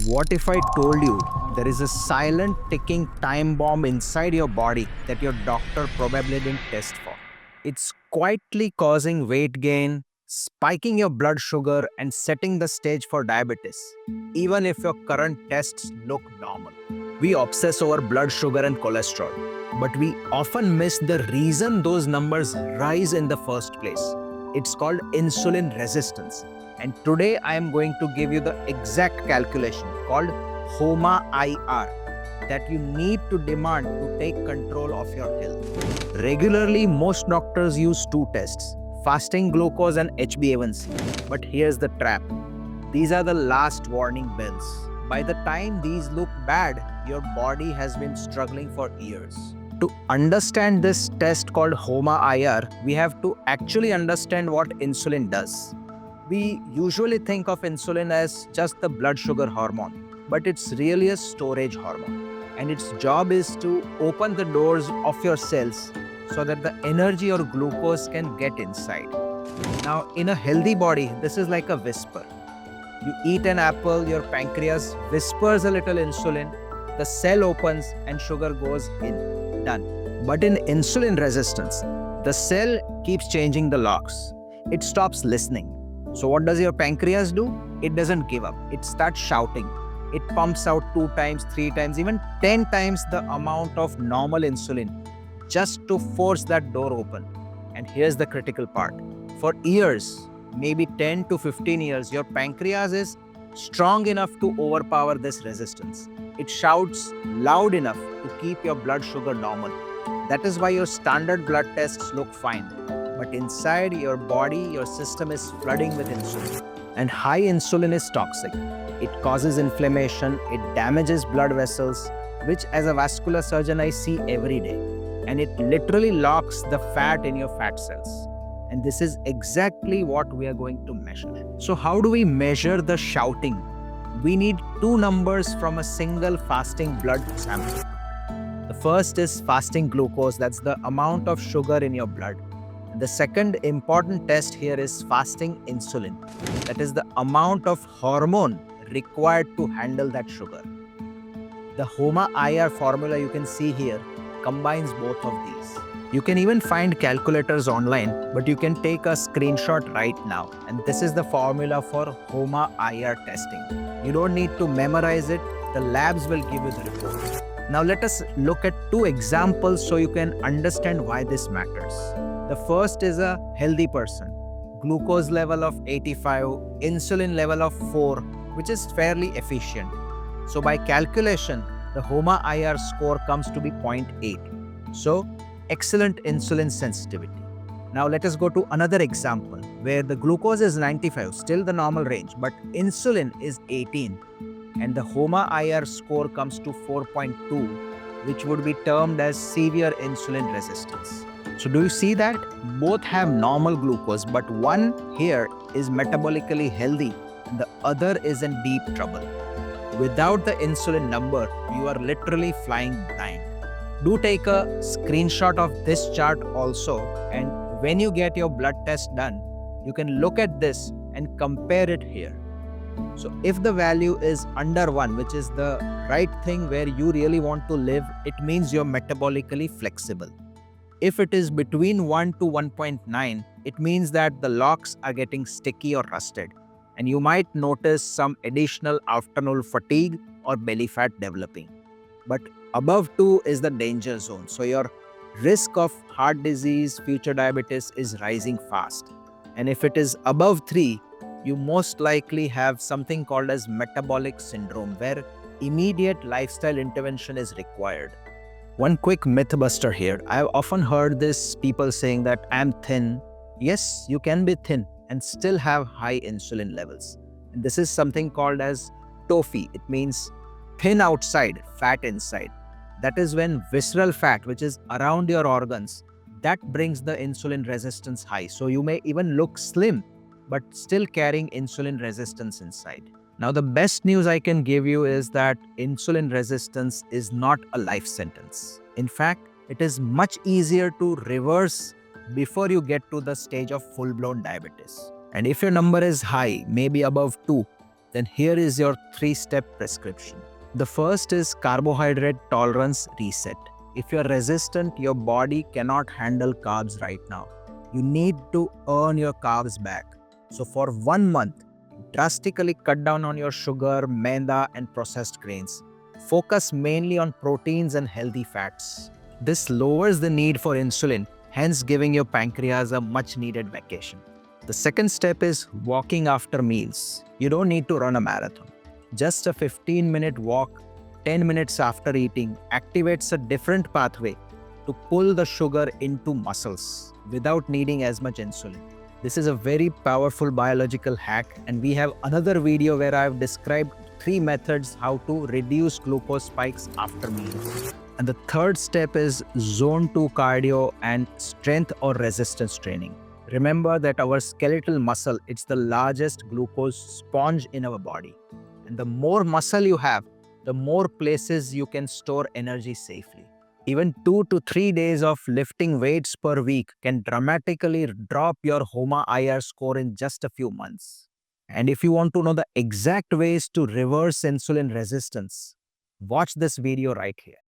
What if I told you there is a silent ticking time bomb inside your body that your doctor probably didn't test for? It's quietly causing weight gain, spiking your blood sugar, and setting the stage for diabetes, even if your current tests look normal. We obsess over blood sugar and cholesterol, but we often miss the reason those numbers rise in the first place. It's called insulin resistance. And today I am going to give you the exact calculation called HOMA-IR that you need to demand to take control of your health. Regularly, most doctors use two tests, fasting glucose and HbA1c. But here's the trap. These are the last warning bells. By the time these look bad, your body has been struggling for years. To understand this test called HOMA-IR, we have to actually understand what insulin does. We usually think of insulin as just the blood sugar hormone, but it's really a storage hormone. And its job is to open the doors of your cells so that the energy or glucose can get inside. Now, in a healthy body, this is like a whisper. You eat an apple, your pancreas whispers a little insulin, the cell opens and sugar goes in. Done. But in insulin resistance, the cell keeps changing the locks. It stops listening. So what does your pancreas do? It doesn't give up. It starts shouting. It pumps out 2 times, 3 times, even 10 times the amount of normal insulin just to force that door open. And here's the critical part. For years, maybe 10 to 15 years, your pancreas is strong enough to overpower this resistance. It shouts loud enough to keep your blood sugar normal. That is why your standard blood tests look fine. But inside your body, your system is flooding with insulin. And high insulin is toxic. It causes inflammation, it damages blood vessels, which as a vascular surgeon I see every day. And it literally locks the fat in your fat cells. And this is exactly what we are going to measure. So how do we measure the shouting? We need 2 numbers from a single fasting blood sample. The first is fasting glucose, that's the amount of sugar in your blood. The second important test here is fasting insulin. That is the amount of hormone required to handle that sugar. The HOMA-IR formula you can see here combines both of these. You can even find calculators online, but you can take a screenshot right now. And this is the formula for HOMA-IR testing. You don't need to memorize it. The labs will give you the report. Now let us look at 2 examples so you can understand why this matters. The first is a healthy person. Glucose level of 85, insulin level of 4, which is fairly efficient. So by calculation, the HOMA-IR score comes to be 0.8. So excellent insulin sensitivity. Now let us go to another example where the glucose is 95, still the normal range, but insulin is 18. And the HOMA-IR score comes to 4.2, which would be termed as severe insulin resistance. So do you see that? Both have normal glucose, but one here is metabolically healthy and the other is in deep trouble. Without the insulin number, you are literally flying blind. Do take a screenshot of this chart also, and when you get your blood test done, you can look at this and compare it here. So if the value is under 1, which is the right thing where you really want to live, it means you're metabolically flexible. If it is between 1 to 1.9, it means that the locks are getting sticky or rusted, and you might notice some additional afternoon fatigue or belly fat developing. But above 2 is the danger zone, so your risk of heart disease, future diabetes is rising fast. And if it is above 3, you most likely have something called as Metabolic Syndrome, where immediate lifestyle intervention is required. One quick mythbuster here. I have often heard this people saying that I'm thin. Yes, you can be thin and still have high insulin levels. And this is something called as TOFI. It means thin outside, fat inside. That is when visceral fat, which is around your organs, that brings the insulin resistance high. So you may even look slim, but still carrying insulin resistance inside. Now, the best news I can give you is that insulin resistance is not a life sentence. In fact, it is much easier to reverse before you get to the stage of full-blown diabetes. And if your number is high, maybe above 2, then here is your 3-step prescription. The first is carbohydrate tolerance reset. If you're resistant, your body cannot handle carbs right now. You need to earn your carbs back. So for 1 month, drastically cut down on your sugar, maida, and processed grains. Focus mainly on proteins and healthy fats. This lowers the need for insulin, hence giving your pancreas a much needed vacation. The second step is walking after meals. You don't need to run a marathon. Just a 15-minute walk, 10 minutes after eating, activates a different pathway to pull the sugar into muscles without needing as much insulin. This is a very powerful biological hack, and we have another video where I have described 3 methods how to reduce glucose spikes after meals. And the third step is zone 2 cardio and strength or resistance training. Remember that our skeletal muscle, it's the largest glucose sponge in our body. And the more muscle you have, the more places you can store energy safely. Even 2 to 3 days of lifting weights per week can dramatically drop your HOMA-IR score in just a few months. And if you want to know the exact ways to reverse insulin resistance, watch this video right here.